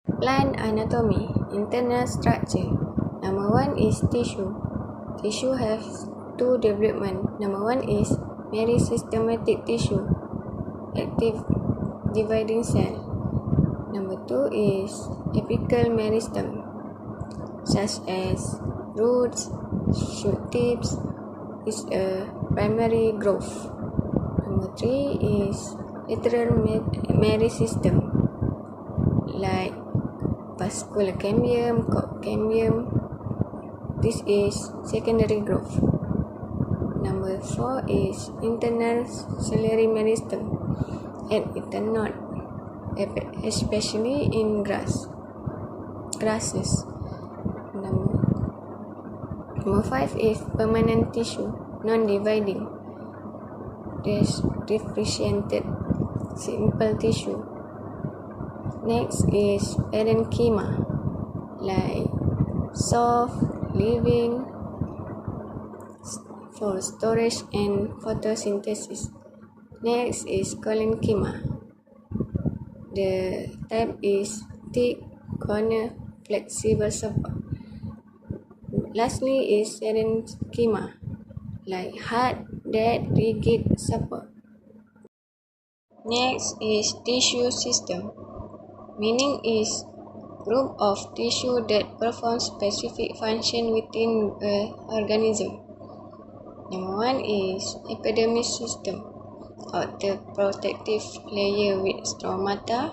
Plant anatomy, internal structure. Number one is tissue. Tissue has two development. Number one is meristematic tissue, active dividing cell. Number two is apical meristem, such as roots, shoot tips, is a primary growth. Number three is lateral meristem, like vascular cambium, cork cambium. This is secondary growth. Number four is internal ciliary meristem at its node, especially in grasses. Number five is permanent tissue, non-dividing, differentiated simple tissue. Next is parenchyma, like soft, living, for storage and photosynthesis. Next is collenchyma. The type is thick, corner, flexible support. Lastly is parenchyma, like hard, dead, rigid support. Next is tissue system. Meaning is group of tissue that perform specific function within an organism. Number one is epidermis system, outer protective layer with stomata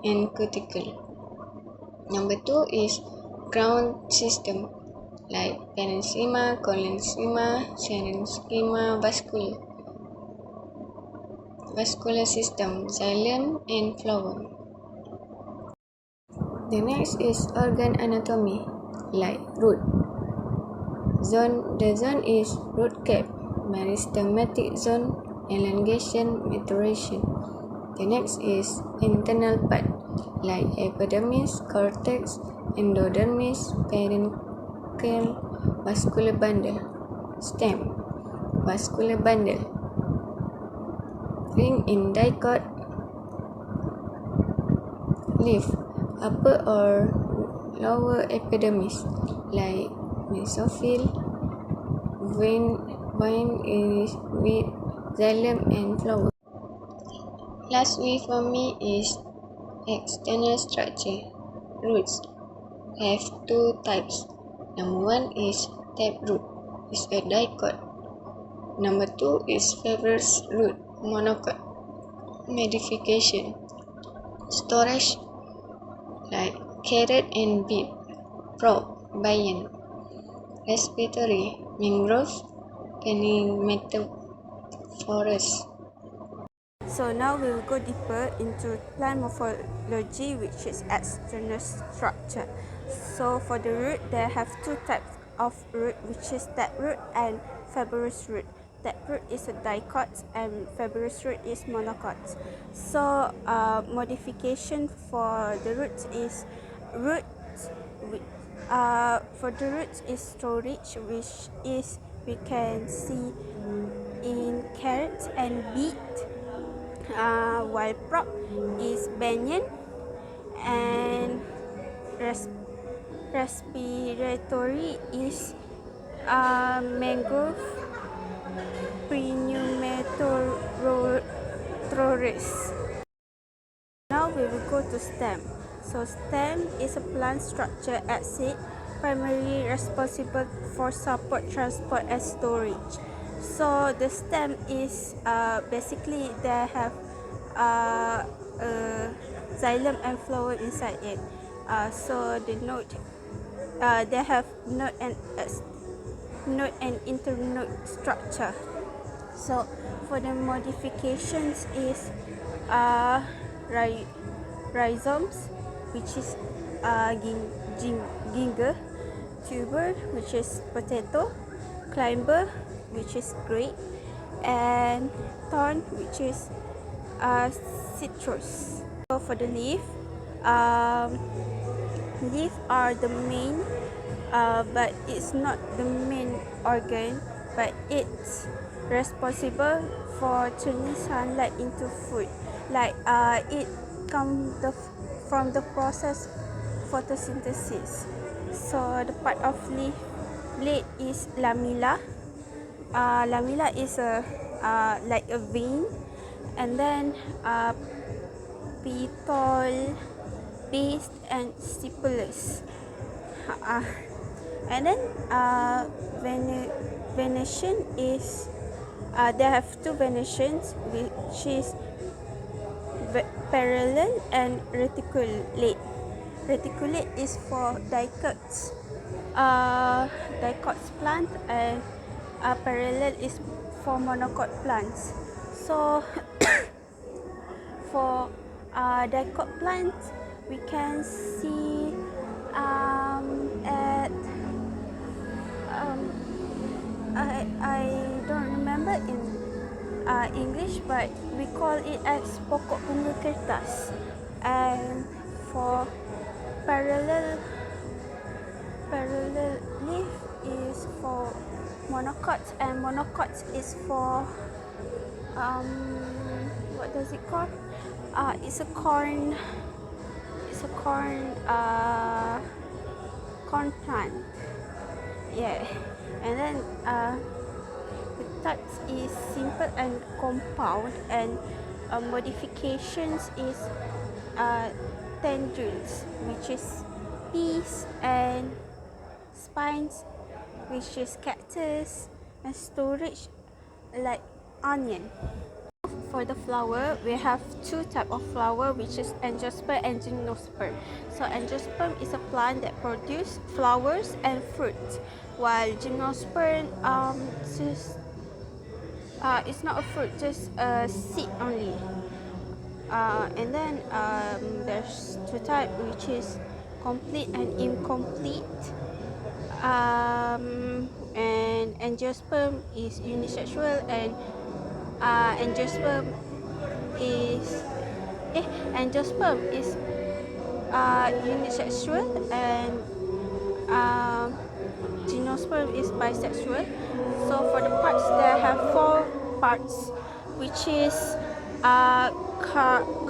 and cuticle. Number two is ground system, like parenchyma, collenchyma, mesenchyma, vascular system, xylem and phloem. The next is organ anatomy, like root. The zone is root cap, meristematic zone, elongation, maturation. The next is internal part, like epidermis, cortex, endodermis, peduncle, vascular bundle. Stem, vascular bundle. Ring in dicot. Leaf, upper or lower epidermis, like mesophyll. Vein is with xylem and phloem. Lastly for me is external structure. Roots have two types. Number one is taproot, is a dicot. Number two is fibrous root, monocot. Modification, storage, like carrot and beet, frog, bayan. Respiratory, mangrove, coniferous. So now we will go deeper into plant morphology, which is external structure. So for the root, they have two types of root, which is taproot and fibrous root. Taproot is a dicot and fibrous root is monocot. So modification for the roots is for the roots is storage, which is we can see in carrots and beet, while prop is banyan, and respiratory is mangrove pneumatophorus. Now we will go to stem. So stem is a plant structure at seed, primarily responsible for support, transport and storage. So the stem is basically they have xylem and phloem inside it. So the node they have node and internode structure. So for the modifications is rhizomes, which is ginger, tuber, which is potato, climber, which is grape, and thorn, which is citrus. So for the leaf are the main, but it's not the main organ, but it's responsible for turning sunlight into food. Like it comes from the process photosynthesis. So the part of leaf blade is lamella. Lamella is a like a vein, and then petole, base, and stipules. Uh, and then venation is they have two venations, which is parallel and reticulate. Reticulate is for dicots, dicots plant, and parallel is for monocot plants. So for dicot plants, we can see at I don't remember in English, but we call it as pokok bunga kertas. And for parallel leaf is for monocots, and monocots is for what does it call? It's a corn. It's a corn plant. Yeah, and then the types is simple and compound, and modifications is tendrils, which is peas, and spines, which is cactus, and storage like onion. For the flower, we have two type of flower, which is angiosperm and gymnosperm. So angiosperm is a plant that produce flowers and fruit, while gymnosperm it's not a fruit, just a seed only. And then there's two type, which is complete and incomplete. And angiosperm is unisexual, and angiosperm is angiosperm is unisexual, and gymnosperm is bisexual. So for the parts, they have four parts, which is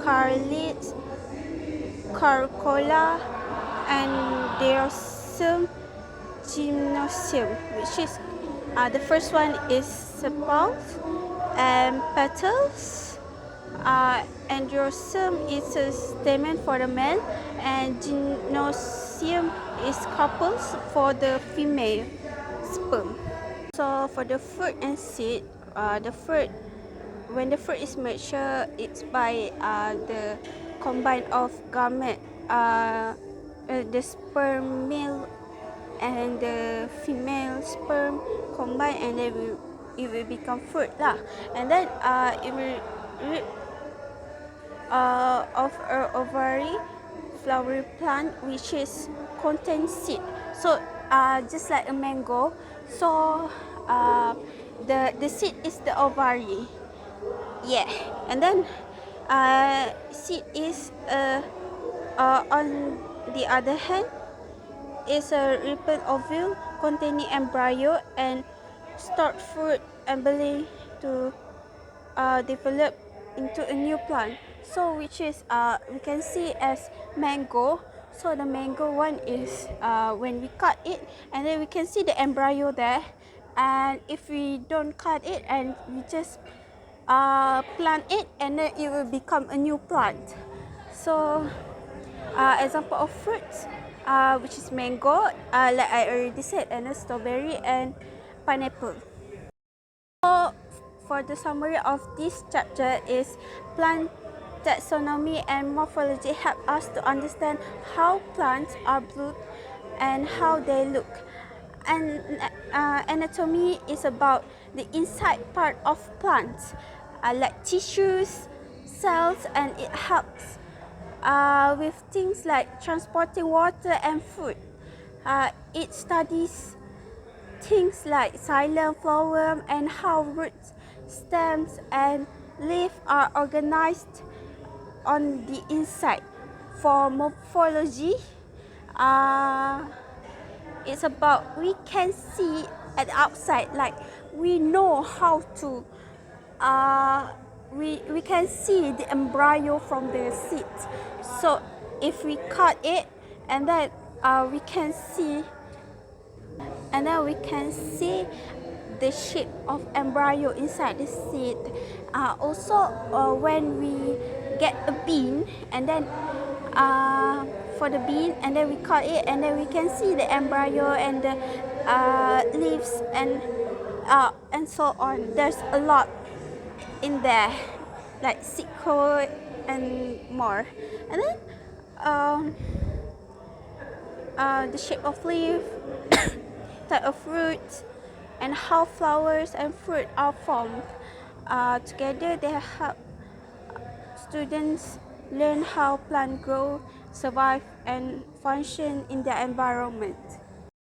carlite, carcola, and derosum, gymnosium, which is the first one is sepals and petals. Androsum is a stamen for the male, and gymnosium is couples for the female sperm. So for the fruit and seed, the fruit, when the fruit is mature, it's by the combine of gamete, the sperm male and the female sperm combine, and then it will become fruit lah. And then it will of ovary flowery plant, which is contain seed. So just like a mango, so the seed is the ovary. Yeah, and then seed is on the other hand is a ripened ovule containing embryo and stored fruit, ability to develop into a new plant. So which is we can see as mango. So the mango one is when we cut it, and then we can see the embryo there. And if we don't cut it and we just plant it, and then it will become a new plant. So example of fruits, which is mango, like I already said, and then strawberry and pineapple. So for the summary of this chapter is plant taxonomy and morphology help us to understand how plants are built and how they look. And anatomy is about the inside part of plants, like tissues, cells, and it helps with things like transporting water and food. It studies things like xylem, phloem, and how roots, stems, and leaves are organized on the inside. For morphology, it's about we can see at the outside, like we know how to we can see the embryo from the seed. So if we cut it, and then we can see the shape of embryo inside the seed. Also, when we get a bean, and then for the bean, and then we cut it, and then we can see the embryo and the leaves and so on. There's a lot in there, like seed coat and more. And then the shape of leaf, type of fruit, and how flowers and fruit are formed. Together, they help students learn how plants grow, survive, and function in their environment.